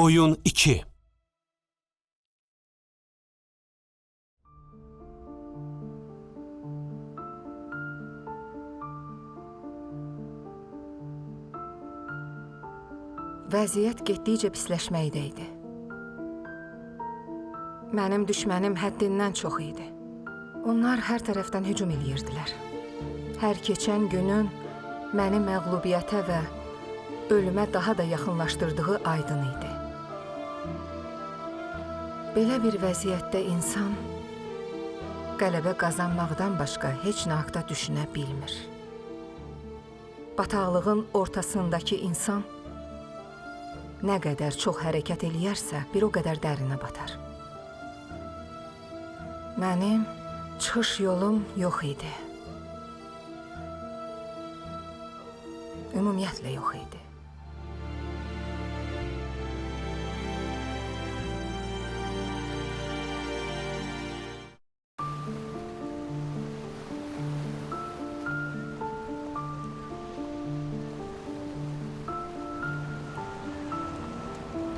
Oyun 2. Vəziyyət getdikcə pisləşməkdə idi. Mənim düşmənim həddindən çox idi. Onlar hər tərəfdən hücum edirdilər. Hər keçən günün məni məğlubiyyətə və ölümə daha da yaxınlaşdırdığı aydın idi. Belə bir vəziyyətdə insan qələbə qazanmaqdan başqa heç nə haqda düşünə bilmir. Bataqlığın ortasındakı insan nə qədər çox hərəkət eləyərsə, bir o qədər dərinə batar. Mənim çıxış yolum yox idi. Ümumiyyətlə yox idi.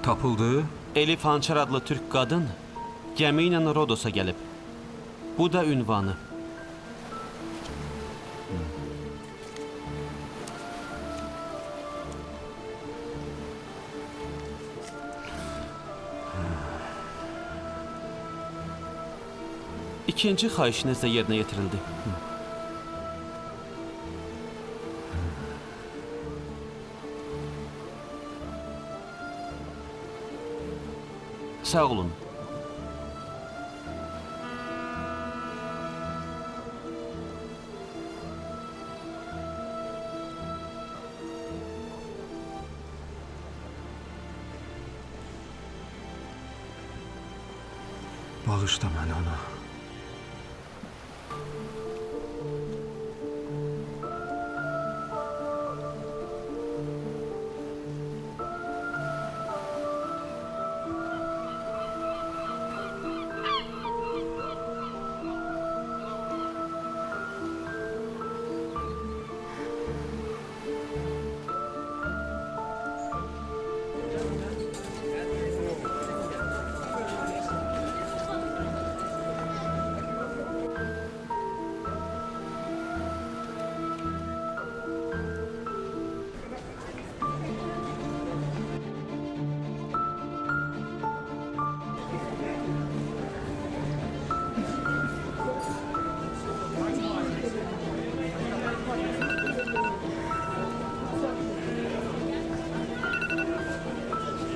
Tapıldı. Elif Hançer adlı Türk qadın gəmi ilə Rodos'a gəlib. Bu da ünvanı. İkinci xahişiniz də yerinə yetirildi. Sağ olun. Bağışla məni ana.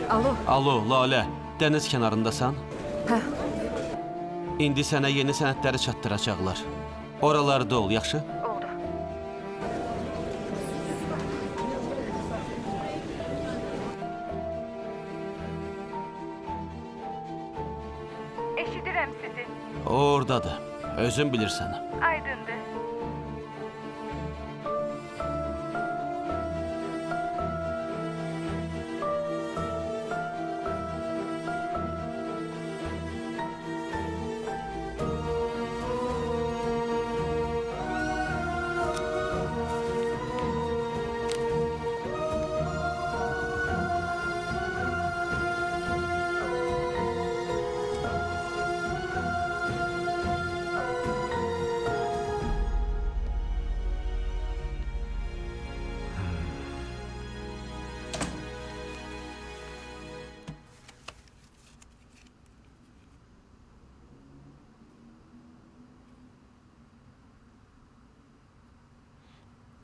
Alo. Alo, Lalə, dəniz kənarındasan? Hə, İndi sənə yeni sənədləri çatdıracaqlar. Oralarda ol, yaxşı? oldu. Eşidirəm sizi. Oradadır. Özün bilirsən. Aydındır.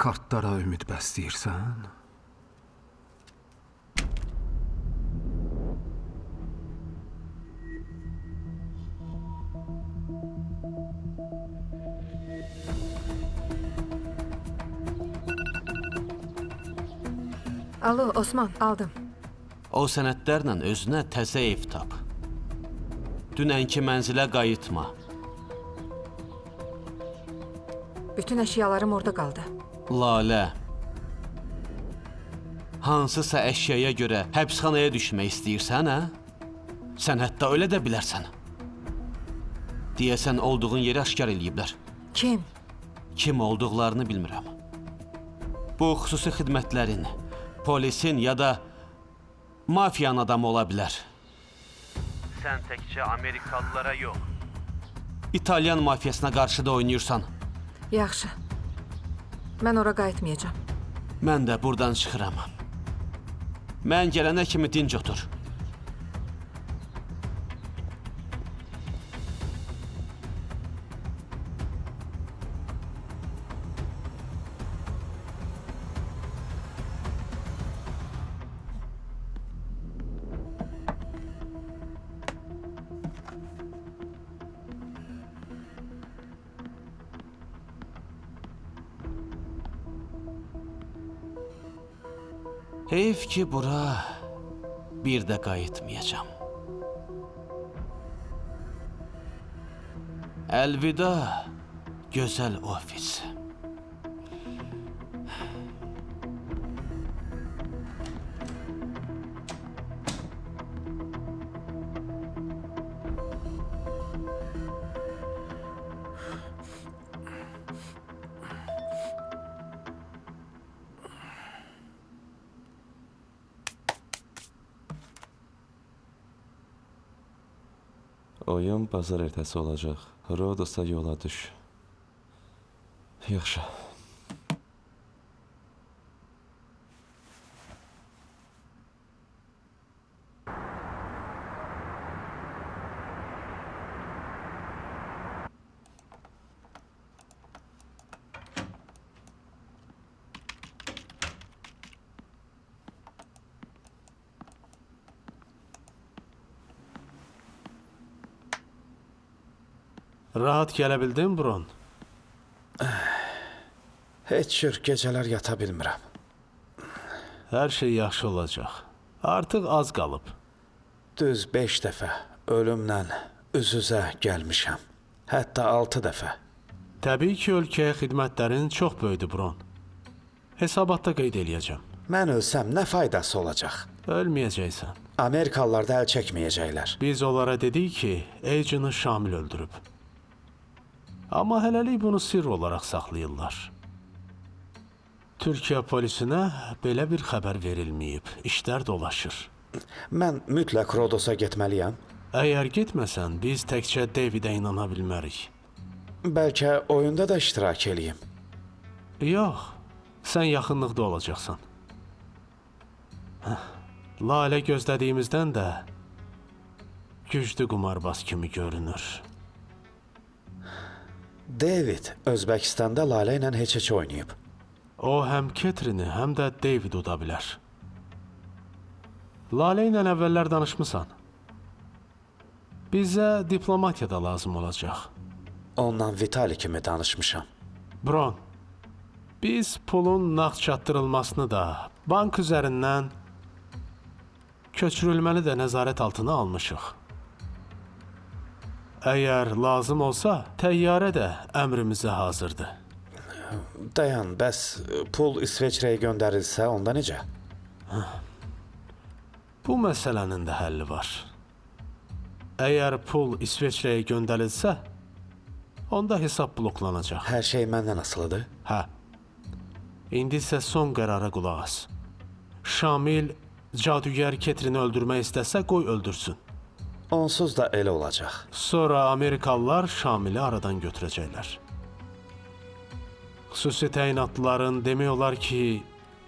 kartlara ümid bəsləyirsən? Alo, Osman, aldım. O sənədlərlə özünə təzə ev tap. Dünənki mənzilə qayıtma. Bütün əşyalarım orada qaldı. Lalə, hansısa əşyaya görə həbsxanaya düşmək istəyirsən, hə? Sən hətta öyle də bilərsən. Deyəsən olduğun yeri aşkar eləyiblər. Kim? Kim olduqlarını bilmirəm. Bu xüsusi xidmətlərin, polisin ya da mafiyanın adamı ola bilər. Sən təkcə Amerikalılara yox, İtalyan mafiyasına qarşı da oynayırsan. Yaxşı. Mən ora qayıtmayacağam. Mən də buradan çıxıram. Mən gələnə kimi dinc otur. Heyf ki bura bir də qayıtmayacağam. Əlvida, gözəl ofis. Oyun bazar ertəsi olacaq. Rodos'a yola düş. Yaxşı. Rahat gələ bildin, Bron? Heç cür gecələr yata bilmirəm. Hər şey yaxşı olacaq. Artıq az qalıb. Düz 5 dəfə ölümlə üz-üzə gəlmişəm. Hətta 6 dəfə. Təbii ki, ölkəyə xidmətlərin çox böyüdü, Bron. Hesabatda qeyd eləyəcəm. Mən ölsəm nə faydası olacaq? Ölməyəcəksən. Amerikalılar da əl çəkməyəcəklər. Biz onlara dedik ki, Agent'ı Şamil öldürüb. Amma hələlik bunu sirr olaraq saxlayırlar. Türkiyə polisinə belə bir xəbər verilməyib. İşlər dolaşır. Mən mütləq Rodos'a getməliyəm. Əgər getməsən, biz təkcə Davidə inana bilmərik. Bəlkə oyunda da iştirak eləyim. Yox, sən yaxınlıqda olacaqsan. Lalə gözlədiyimizdən də güclü qumarbaz kimi görünür. David Özbəkistanda Lalə ilə heç oynayıb. O həm Ketrini, həm də David uda bilər. Lalə ilə əvvəllər danışmısan. Bizə diplomatiya da lazım olacaq. Ondan Vitali kimi danışmışam. Bron, biz pulun nağd çatdırılmasını da bank üzərindən köçürülməni də nəzarət altına almışıq. Əgər lazım olsa, təyyarə də əmrimizə hazırdır. Dayan, bəs pul İsveçrəyə göndərilsə, onda necə? Bu məsələnin də həlli var. Əgər pul İsveçrəyə göndərilsə, onda hesab bloklanacaq. Hər şey məndən asılıdır. Hə. İndi isə son qərara qulaq as. Şamil cadügər Ketrini öldürmək istəsə, qoy öldürsün. Onsuz da elə olacaq. Sonra Amerikalılar Şamili aradan götürəcəklər. Xüsusi təyinatlıların demək olar ki,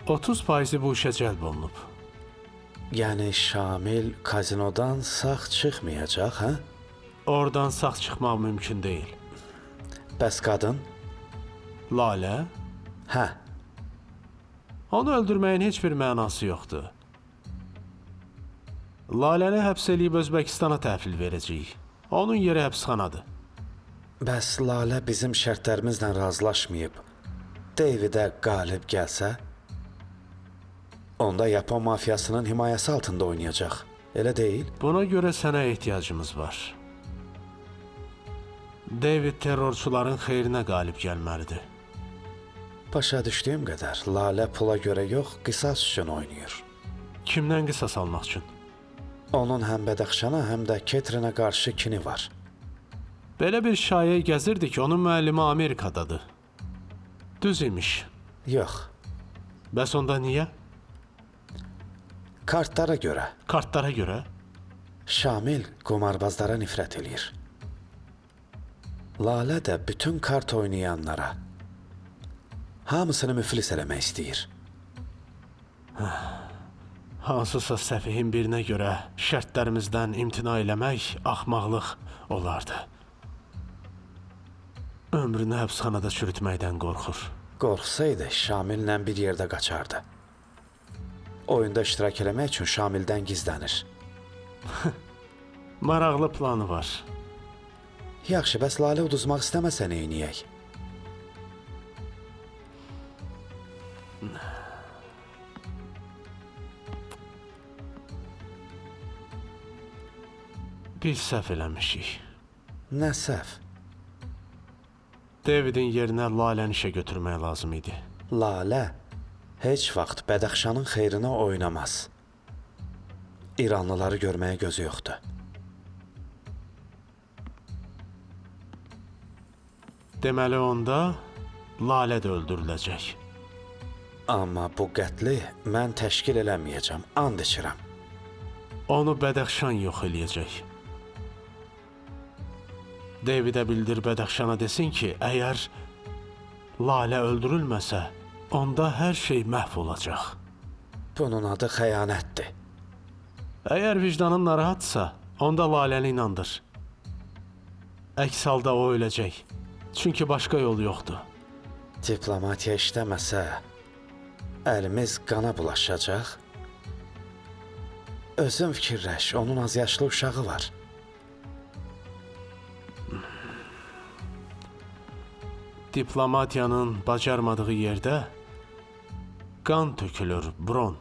30% bu işə cəlb olunub. Yəni Şamil kazinodan sağ çıxmayacaq, hə? Oradan sağ çıxmaq mümkün deyil. Bəs qadın? Lalə? Hə, Onu öldürməyin heç bir mənası yoxdur. Laləni həbs eləyib Özbəkistana təhvil verəcəyik. Onun yeri həbsxanadır. Bəs Lalə bizim şərtlərimizlə razılaşmayıb, Davidə qalib gəlsə, onda Yapon mafiyasının himayəsi altında oynayacaq, elə deyil? Buna görə sənə ehtiyacımız var. David terrorçuların xeyrinə qalib gəlməlidir. Başa düşdüyüm qədər, Lalə pula görə yox, qisas üçün oynayır. Kimdən qisas almaq üçün? Onun həm Bədəxşana, həm də Ketrinə qarşı kini var. Belə bir şayiə gəzirdi ki, onun müəllimi Amerikadadır. Düz imiş. Yox, Bəs onda niyə? kartlara görə Kartlara görə? Şamil qumarbazlara nifrət eləyir. Lalə də bütün kart oynayanlara hamısını müflis eləmək istəyir. Hansısa səfihin birinə görə şərtlərimizdən imtina eləmək axmaqlıq olardı. Ömrünü həbsxanada çürütməkdən qorxur. Qorxsaydı Şamillə bir yerdə qaçardı. Oyunda iştirak eləmək üçün Şamildən gizlənir. Maraqlı planı var. Yaxşı, bəs Lalə uduzmaq istəməsə neyniyək? Biz səhv eləmişik. Nə səhv? Davidin yerinə Laləni işə götürmək lazım idi. Lalə heç vaxt Bədəxşanın xeyrinə oynamaz. İranlıları görməyə gözü yoxdur. Deməli onda Lalə də öldürüləcək. Amma bu qətli mən təşkil eləməyəcəm, and içirəm. Onu Bədəxşan yox eləyəcək. Davidə bildir Bədəxşana desin ki, əgər Lalə öldürülməsə, onda hər şey məhv olacaq. Bunun adı xəyanətdir. Əgər vicdanın narahatsa, onda Laləni inandır. Əks halda o öləcək. Çünki başqa yol yoxdur. Diplomatiya işləməsə, əlimiz qana bulaşacaq. Özün fikirləş, onun az yaşlı uşağı var. Diplomatiyanın bacarmadığı yerdə qan tökülür, Bron.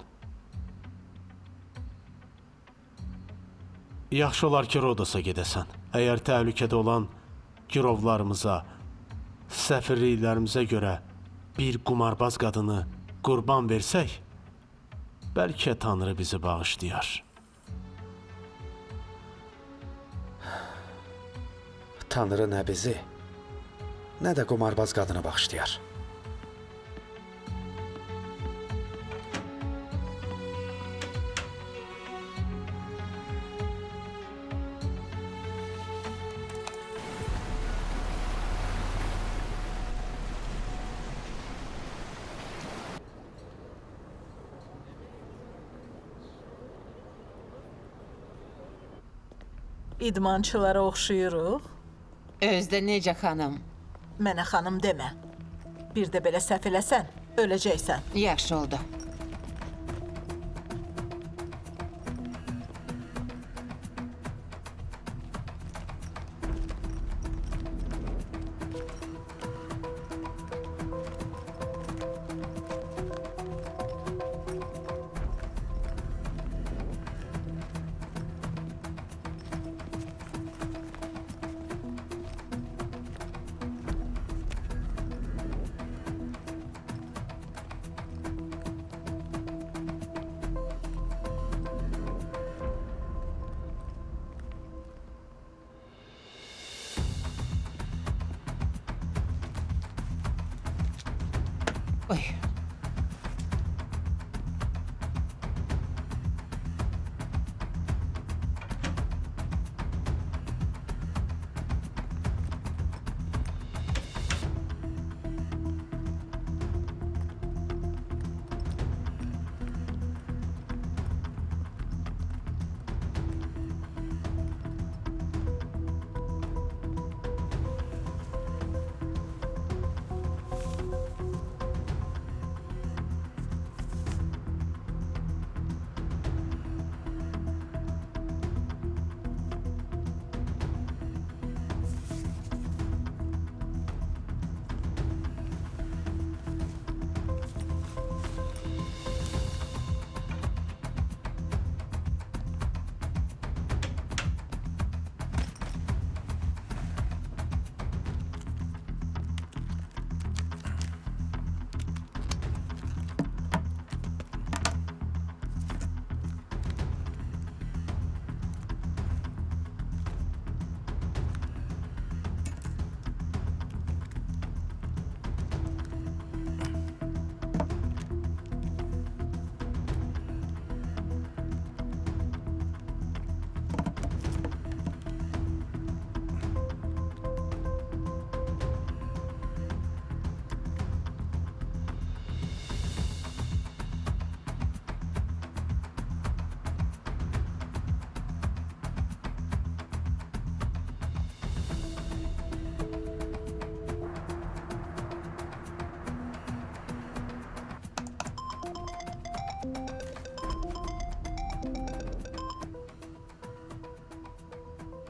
Yaxşı olar ki, Rodos'a gedəsən. Əgər təhlükədə olan girovlarımıza, səfirliklərimizə görə bir qumarbaz qadını qurban versək, bəlkə Tanrı bizi bağışlayar. Tanrı nə bizi, nə də qumarbaz qadını bağışlayar. İdmançılara oxşayırıq. Özdə necə xanım? Mənə xanım demə. Bir də belə səhv eləsən, öləcəksən. Yaxşı oldu. Oy.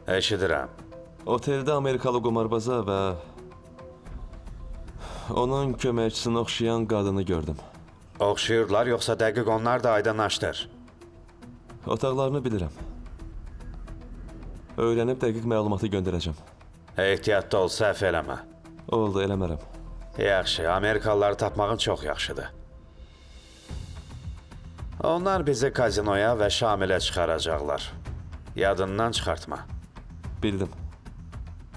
Eşidirəm. Oteldə Amerikalı qumarbaza və onun köməkçisini oxşayan qadını gördüm. Oxşayırlar, yoxsa dəqiq onlar da aydınlaşdır. Otaqlarını bilirəm. Öyrənib dəqiq məlumatı göndərəcəm. Ehtiyatlı ol, səhv eləmə. Oldu, eləmərəm. Yaxşı, Amerikalıları tapmağın çox yaxşıdır. Onlar bizi kazinoya və Şamilə çıxaracaqlar. Yadından çıxartma. Bildim.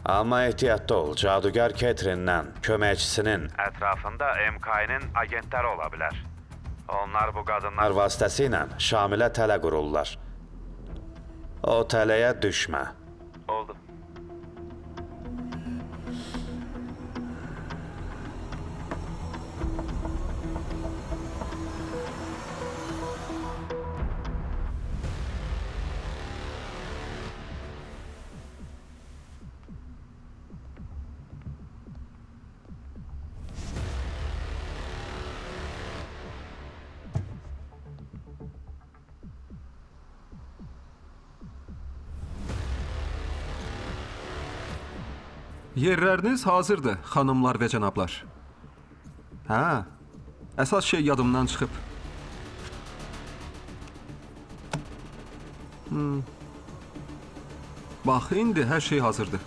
Amma ehtiyatlı ol, cadugar Catherine'dən köməkçisinin ətrafında MK-nin agentləri ola bilər. Onlar bu qadınlar vasitəsilə Şamilə tələ qururlar. O tələyə düşmə. Oldu. Yerləriniz hazırdır, xanımlar və cənablar. Hə, əsas şey yadımdan çıxıb. Bax, indi hər şey hazırdır.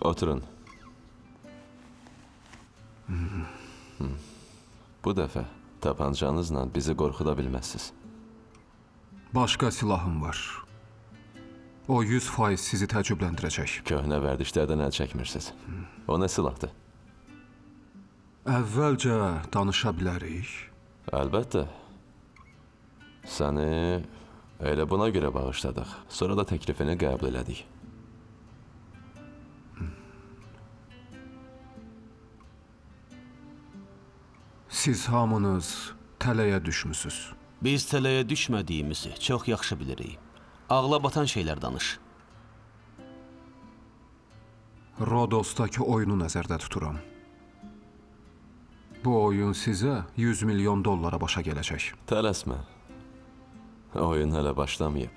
Oturun. Bu dəfə tapancanızla bizi qorxuda bilməzsiniz. Başqa silahım var. O 100% sizi təəccübləndirəcək. Köhnə vərdişlərdən əl çəkmirsiniz. O nə silahdır? Əvvəlcə danışa bilərik. Əlbəttə. Səni elə buna görə bağışladıq. Sonra da təklifini qəbul elədik. Siz hamınız tələyə düşmüsüz. Biz tələyə düşmədiyimizi çox yaxşı bilirik. Ağla batan şeylər danış. Rodosdakı oyunu nəzərdə tuturam. Bu oyun sizə 100 milyon dollara başa gələcək. Tələsmə. Oyun hələ başlamayıb.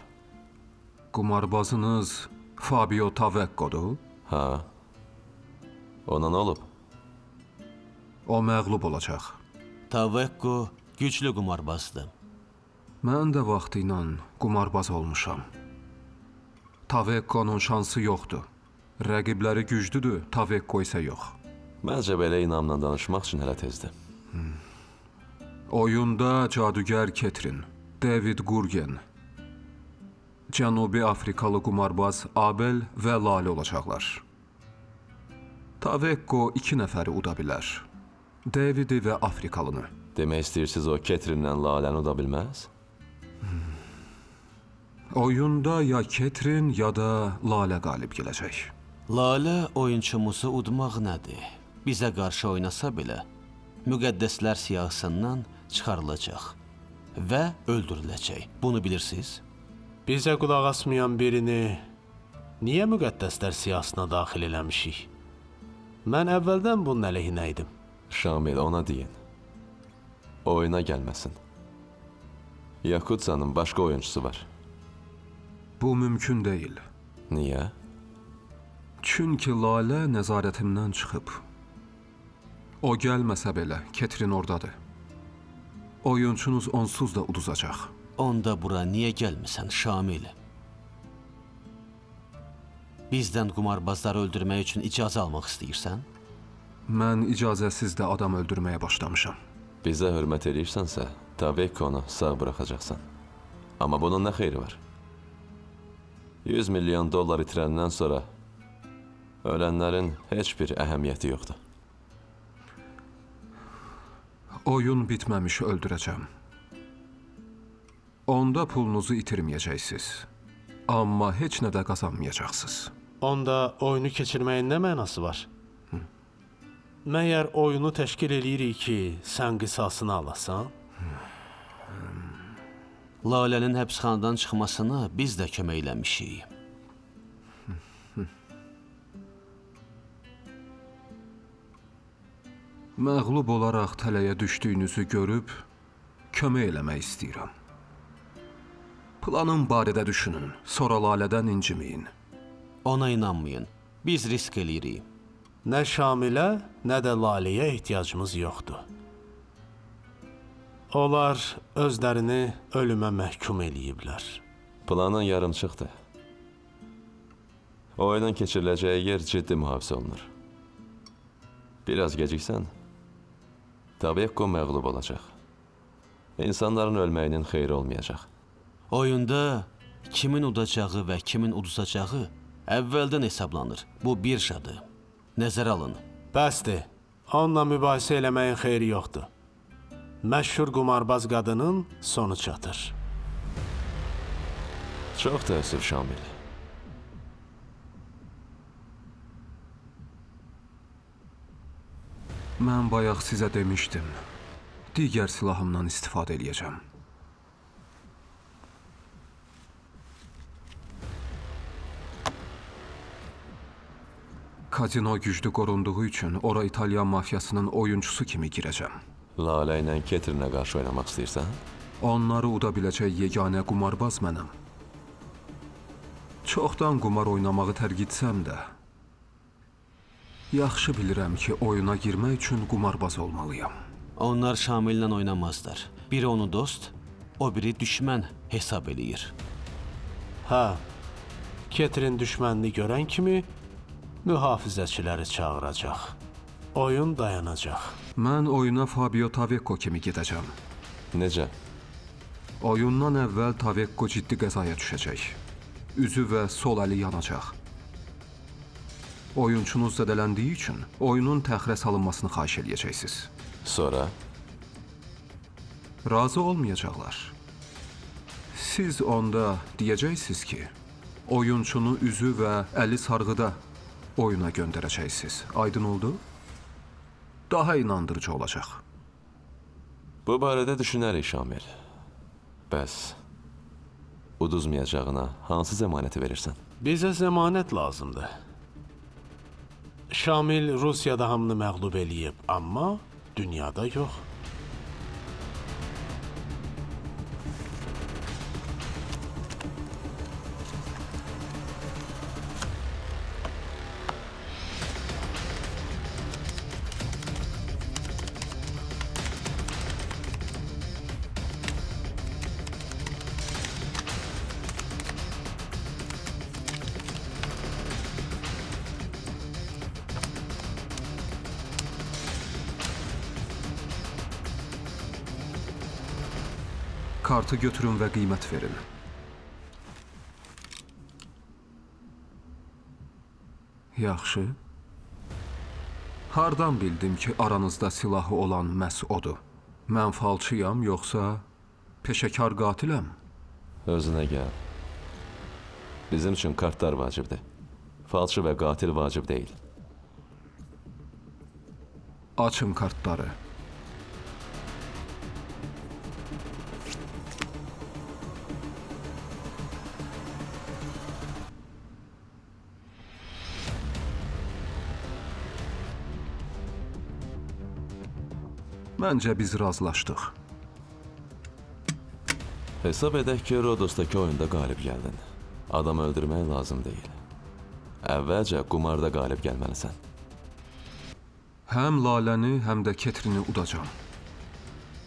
Qumarbazınız Fabio Tavekkodur. Ha. Ona nə olub? O məğlub olacaq. Tavekko güclü qumarbazdır. Mən də vaxtı ilə qumarbaz olmuşam. Tavekko'nun şansı yoxdur. Rəqibləri güclüdür, Tavekko isə yox. Məncə belə inamla danışmaq üçün hələ tezdir. Oyunda cadugar Catherine, David Gurgen, Cənubi Afrikalı qumarbaz Abel və Lalə olacaqlar. Tavekko 2 nəfəri uda bilər. Davidi və Afrikalını. Demək istəyirsiniz o Ketrinlə Laləni uda bilməz? Oyunda ya Ketrin ya da Lalə qalib gələcək. Lalə oyunçumuzu udmaq nədir? Bizə qarşı oynasa belə, müqəddəslər siyahısından çıxarılacaq və öldürüləcək. Bunu bilirsiniz? Bizə qulaq asmayan birini niyə müqəddəslər siyasına daxil eləmişik? Mən əvvəldən bunun əleyhinə idim. Şamil, ona deyin. Oyuna gəlməsin. Yakutsanın başqa oyuncusu var. Bu mümkün deyil. Niyə? Çünki Lalə nəzarətimdən çıxıb. O gəlməsə belə, Ketrin oradadır. Oyunçunuz onsuz da uduzacaq. Onda bura niyə gəlmisən Şamil? Bizdən qumarbazları öldürmək üçün icazə almaq istəyirsən? Mən icazəsiz də adam öldürməyə başlamışam. Bizə hörmət edirsənsə, Tavekkonu sağ buraxacaqsan. Amma bunun nə xeyri var? 100 milyon dollar itirəndən sonra ölənlərin heç bir əhəmiyyəti yoxdur. Oyun bitməmiş öldürəcəm. Onda pulunuzu itirməyəcəksiniz. Amma heç nə də qazanmayacaqsınız. Onda oyunu keçirməyin nə mənası var? Məyər oyunu təşkil eləyirik ki, sən qisasını alasan? Lalənin həbsxanadan çıxmasına biz də kömək eləmişik. Məğlub olaraq tələyə düşdüyünüzü görüb, kömək eləmək istəyirəm. Planım barədə düşünün, sonra Lalədən inciməyin. Ona inanmayın. Biz risk eləyirik. Nə Şamilə, nə də Laləyə ehtiyacımız yoxdur. Onlar özlərini ölümə məhkum eləyiblər. Planın yarımçıqdır. Oyunun keçiriləcəyi yer ciddi mühafizə olunur. Biraz geciksən, Tavekko məğlub olacaq. İnsanların ölməyinin xeyri olmayacaq. Oyunda kimin udacağı və kimin uduzacağı əvvəldən hesablanır. Bu birjadır. Nəzərə alın. Bəsdir, onunla mübahisə eləməyin xeyri yoxdur. Məşhur qumarbaz qadının sonu çatır. Çox təəssüf Şamil. Mən bayaq sizə demişdim, digər silahımdan istifadə eləyəcəm. Kazino güclü qorunduğu üçün ora İtalyan mafiyasının oyuncusu kimi girəcəm. Lalə ilə Ketrinə qarşı oynamaq istəyirsən? Onları uda biləcək yeganə qumarbaz mənəm. Çoxdan qumar oynamağı tərk etsəm də, yaxşı bilirəm ki, oyuna girmək üçün qumarbaz olmalıyam. Onlar Şamillə oynamazlar. Biri onu dost, o biri düşmən hesab eləyir. Hə, Ketrin düşmənini görən kimi mühafizəçiləri çağıracaq. Oyun dayanacaq. Mən oyuna Fabio Tavekko kimi gedəcəm. Necə? Oyundan əvvəl Tavekko ciddi qəzaya düşəcək. Üzü və sol əli yanacaq. Oyunçunuz zədələndiyi üçün oyunun təxirə salınmasını xahiş eləyəcəksiniz. Sonra? Razı olmayacaqlar. Siz onda deyəcəksiniz ki, oyunçunu üzü və əli sarğıda oyuna göndərəcəksiniz. Aydın oldu? Daha inandırıcı olacaq. Bu barədə düşünərik Şamil. Bəs uduzmayacağına hansı zəmanəti verirsən? Bizə zəmanət lazımdır. Şamil Rusiyada hamını məğlub eləyib, amma dünyada yox. Kartı götürün və qiymət verin. Yaxşı. Hardan bildim ki, aranızda silahı olan məhz odur? Mən falçıyam, yoxsa peşəkar qatiləm? Özünə gəl. Bizim üçün kartlar vacibdir. Falçı və qatil vacib deyil. Açın kartları. Məncə biz razılaşdıq. Hesab edək ki, Rodos'taki oyunda qalib gəldin. Adam öldürmək lazım deyil. Əvvəlcə qumarda qalib gəlməlisən. Həm Laləni, həm də Ketrini udacam.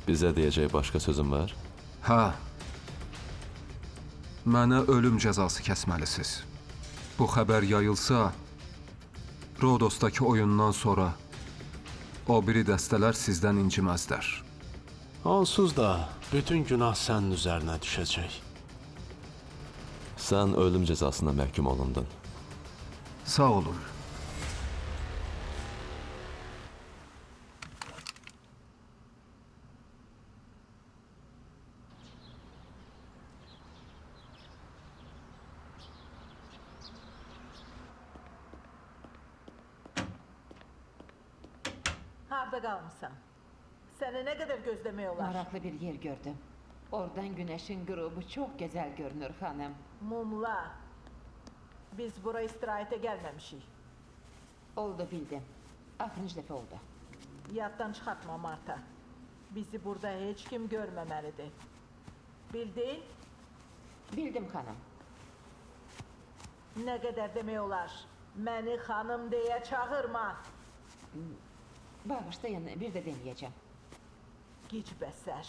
Bizə deyəcək başqa sözün var? Hə. Mənə ölüm cəzası kəsməlisiniz. Bu xəbər yayılsa, Rodos'taki oyundan sonra o biri dəstələr sizdən inciməzlər. Onsuz da bütün günah sənin üzərinə düşəcək. Sən ölüm cəzasına məhkum olundun. Sağ olun. Harda qalmısan? Səni nə qədər gözləmək olar? Maraqlı bir yer gördüm. Oradan güneşin qürubu çok güzel görünür hanım. Mumla. Biz bura istirahətə gəlməmişik. Oldu bildim. Axırıncı dəfə oldu. Yaddan çıxartma Marta. Bizi burada heç kim görməməlidir. Bildin? Bildim hanım. Nə qədər demək olar? Məni xanım deyə çağırma. Bağışlayın, bir də deməyəcəm. Gic bəsər.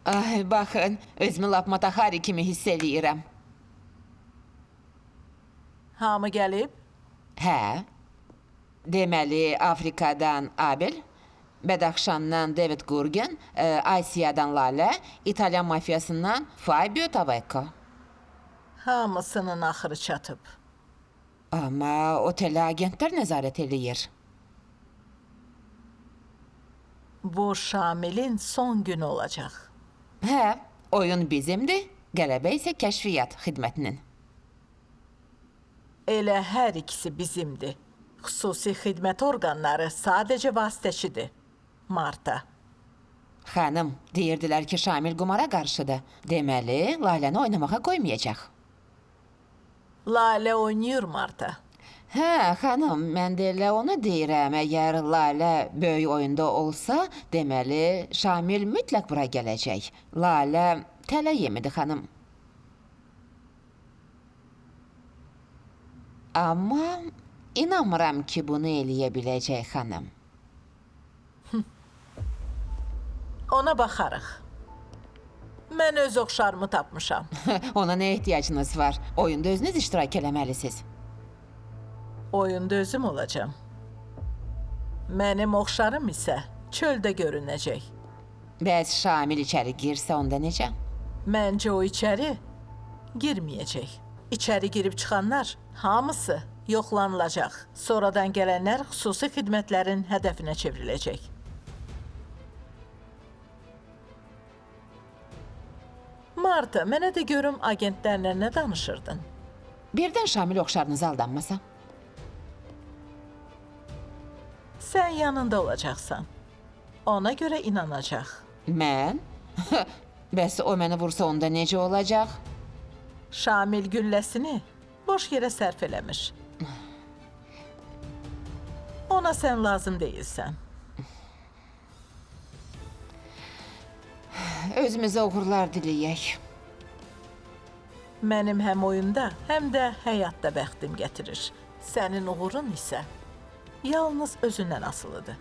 Ay, baxın, özümü lap Matahari kimi hiss eləyirəm. Hamı gəlib? Hə. Deməli, Afrikadan Abel, Bədəxşandan David Gurgen, Asiyadan Lale, İtalyan mafiyasından Fabio Tavecco. Hamısının axırı çatıb. Amma otelə agentlər nəzarət eləyir. Bu Şamilin son günü olacaq. Hə, oyun bizimdir, qələbə isə kəşfiyyat xidmətinin. Elə hər ikisi bizimdir. Xüsusi xidmət orqanları sadəcə vasitəçidir. Marta. Xanım, deyirdilər ki, Şamil qumara qarşıdır. Deməli, Laləni oynamağa qoymayacaq. Lalə oynayır Marta. Hə, xanım, mən də elə onu deyirəm. Əgər Lalə böyük oyunda olsa, deməli, Şamil mütləq bura gələcək. Lalə tələ yemidir, xanım. Amma inanmıram ki, bunu eləyə biləcək, xanım. Ona baxarıq. Mən öz oxşarımı tapmışam. Ona nə ehtiyacınız var? Oyunda özünüz iştirak eləməlisiniz. Oyunda özüm olacağım. Mənim oxşarım isə çöldə görünəcək. Bəs Şamil içəri girsə onda necə? Məncə o içəri girməyəcək. İçəri girib çıxanlar hamısı yoxlanılacaq. Sonradan gələnlər xüsusi xidmətlərin hədəfinə çevriləcək. Marta, mənə də görüm agentlərlə nə danışırdın? Birdən Şamil oxşarınıza aldanmasa? Sən yanında olacaqsan. Ona görə inanacaq. Mən? Bəs o məni vursa onda necə olacaq? Şamil gülləsini boş yerə sərf eləmiş. Ona sən lazım deyilsən. Özümüzə uğurlar diləyək. Mənim həm oyunda, həm də həyatda bəxtim gətirir. Sənin uğurun isə yalnız özündən asılıdır.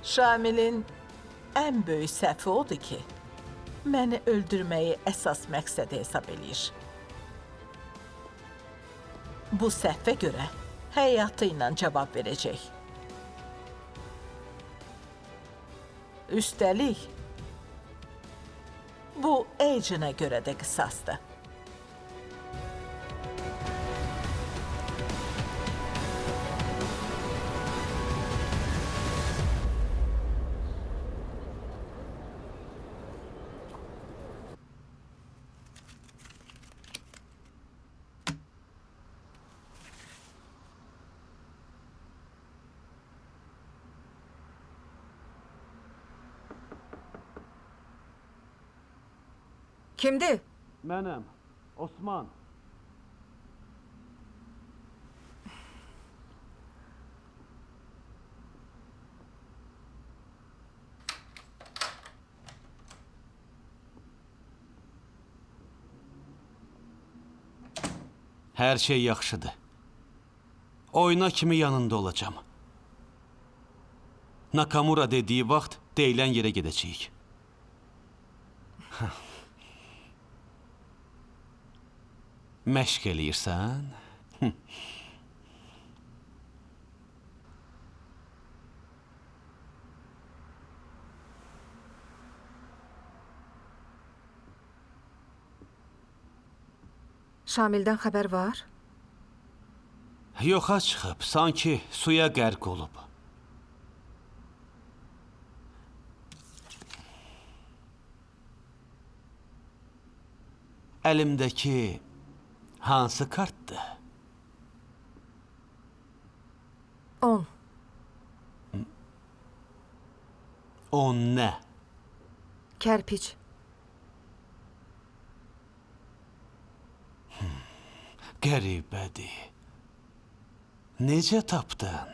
Şamilin ən böyük səhvi odur ki, məni öldürməyi əsas məqsədi hesab eləyir. Bu səhvə görə həyatı ilə cavab verəcək. Üstəlik, bu Ejinə görə də qisasdır. Kimdir? Mənəm, Osman. Hər şey yaxşıdır. Oyuna kimi yanında olacağam. Nakamura dediyi vaxt deyilən yerə gedəcəyik. Məşq eləyirsən? Şamildən xəbər var? Yoxa çıxıb, sanki suya qərq olub. Əlimdəki hansı kartdır? 10. 10 nə? Kərpic. Qəribədir. Necə tapdın?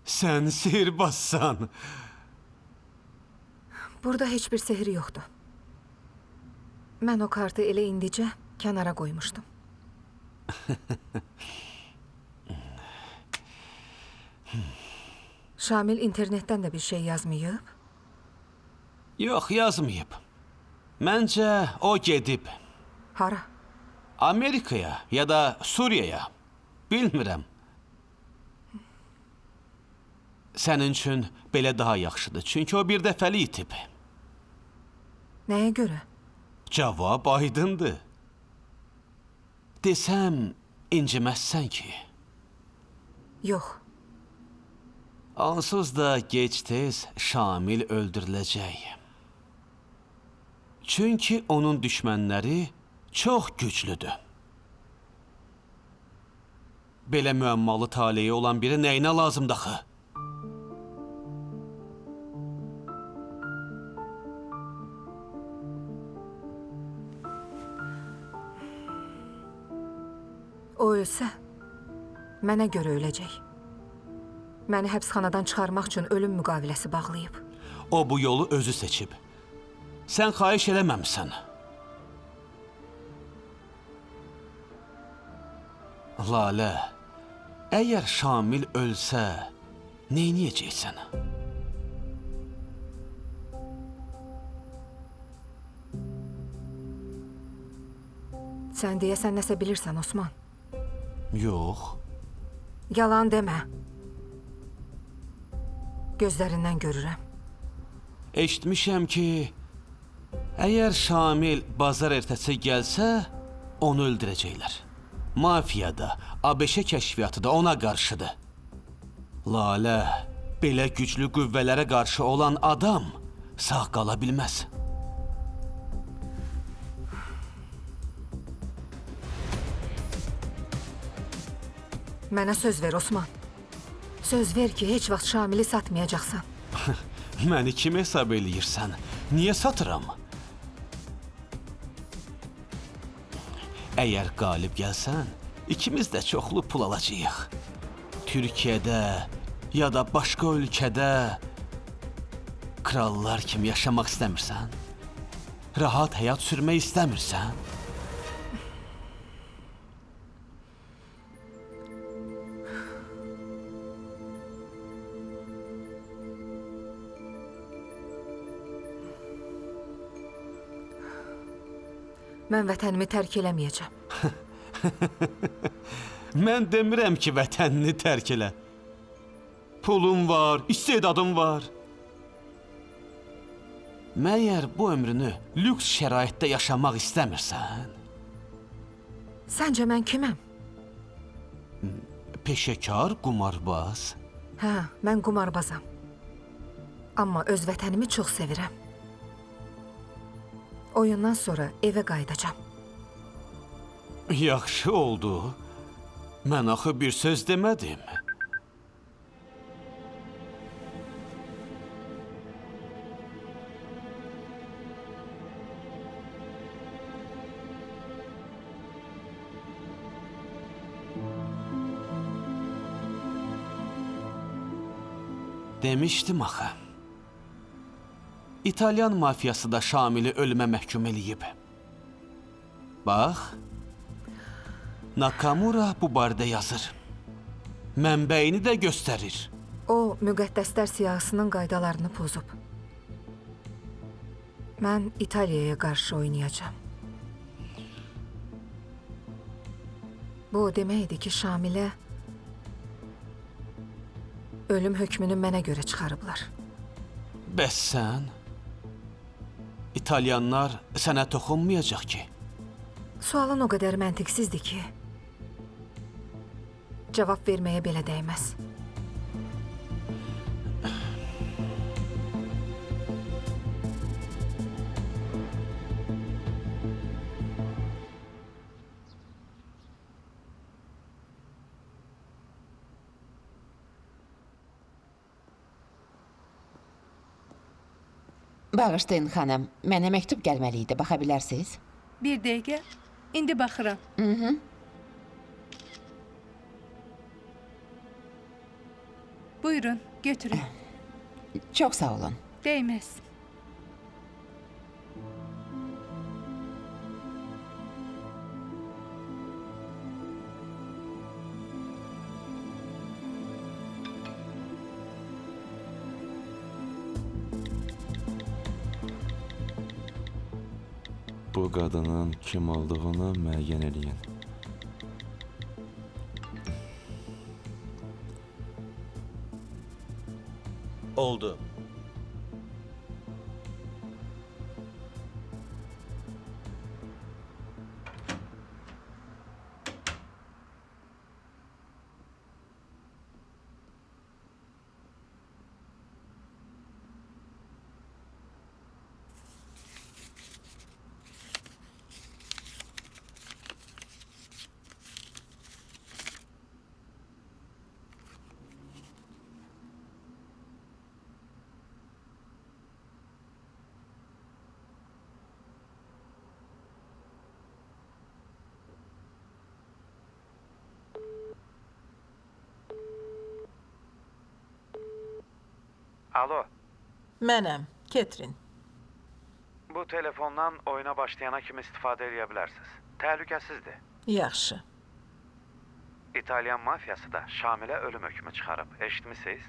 Sən sihirbazsan. Burada heç bir sehir yoxdur. Mən o kartı elə indicə kənara qoymuşdum. Şamil internetdən də bir şey yazmayıb. Yox, yazmayıb. Məncə o gedib. Hara? Amerikaya ya da Suriyaya. Bilmirəm. Sənin üçün belə daha yaxşıdır. Çünki o bir dəfəli itib. Nəyə görə? Cavab aydındır. Desəm, inciməzsən ki. Yox. Onsuz da gec-tez Şamil öldürüləcək. Çünki onun düşmənləri çox güclüdür. Belə müəmmalı taleyi olan biri nəyinə lazımdır axı? O ölsə, mənə görə öləcək. Məni həbsxanadan çıxarmaq üçün ölüm müqaviləsi bağlayıb. O bu yolu özü seçib. Sən xahiş eləməmsən. Lalə, əgər Şamil ölsə, neyniyəcəksən? Sən deyəsən nəsə bilirsən, Osman. Yox. Yalan demə. Gözlərindən görürəm. Eşitmişəm ki, əgər Şamil bazar ertəsi gəlsə, onu öldürəcəklər. Mafiyada, ABŞ kəşfiyyatı da ona qarşıdır. Lalə, belə güclü qüvvələrə qarşı olan adam sağ qala bilməz. Mənə söz ver, Osman. Söz ver ki, heç vaxt Şamili satmayacaqsan. Məni kim hesab eləyirsən? Niyə satıram? Əgər qalib gəlsən, ikimiz də çoxlu pul alacağıq. Türkiyədə ya da başqa ölkədə krallar kimi yaşamaq istəmirsən? Rahat həyat sürmək istəmirsən? Mən vətənimi tərk eləməyəcəm. Mən demirəm ki, vətənini tərk elə. Pulun var, istedadın var. Məyər bu ömrünü lüks şəraitdə yaşamaq istəmirsən? Səncə mən kiməm? Peşəkar, qumarbaz. Hə, mən qumarbazam. Amma öz vətənimi çox sevirəm. Oyundan sonra evə qayıdacam. Yaxşı oldu. Mən axı bir söz demədim. Demişdim axı. İtalyan mafiyası da Şamili ölümə məhkum eləyib. Bax, Nakamura bu barədə yazır. Mənbəyini də göstərir. O, müqəddəslər siyahısının qaydalarını pozub. Mən İtaliyaya qarşı oynayacağam. Bu o deməkdir ki, Şamilə ölüm hökmünü mənə görə çıxarıblar. Bəs sən? İtalyanlar sənə toxunmayacaq ki. Sualın o qədər məntiqsizdir ki, cavab verməyə belə dəyməz. Bağışlayın xanım, mənə məktub gəlməli idi, baxa bilərsiniz? Bir dəqiqə, indi baxıram. Buyurun, götürün. Çox sağ olun. Dəyməz. Bu qadının kim olduğunu müəyyən eləyin. Oldu. Alo, Mənəm, Ketrin. bu telefondan oyuna başlayana kimi istifadə edə bilərsiniz. Təhlükəsizdir. Yaxşı. İtalyan mafiyası da Şamilə ölüm hökmü çıxarıb. Eşitmisiniz?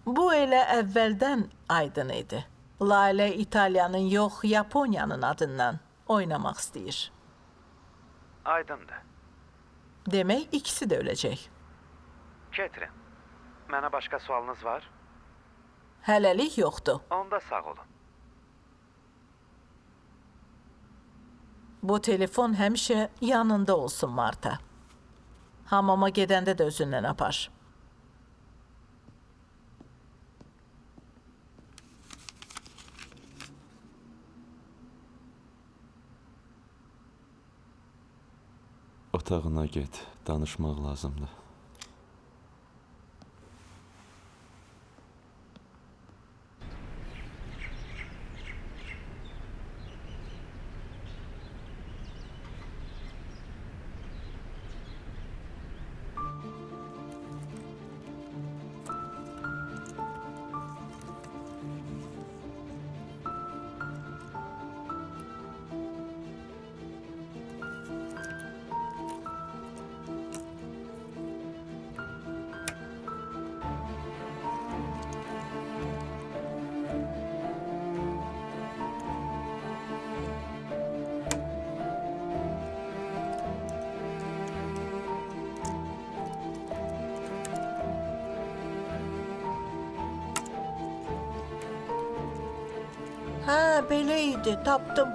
Bu elə əvvəldən aydın idi. Lalə İtaliyanın yox, Yaponiyanın adından oynamaq istəyir. Aydındır. Demək ikisi də öləcək. Ketrin, mənə başqa sualınız var? Hələlik yoxdur. Onda sağ olun. Bu telefon həmişə yanında olsun, Marta. Hamama gedəndə də özündən apar. Otağına get, danışmaq lazımdır. Hə, belə idi, tapdım.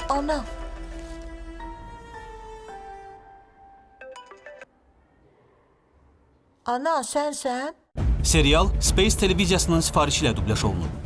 Ana. Ana, sənsən? Serial Space televiziyasının sifarişi ilə dubləş olunub.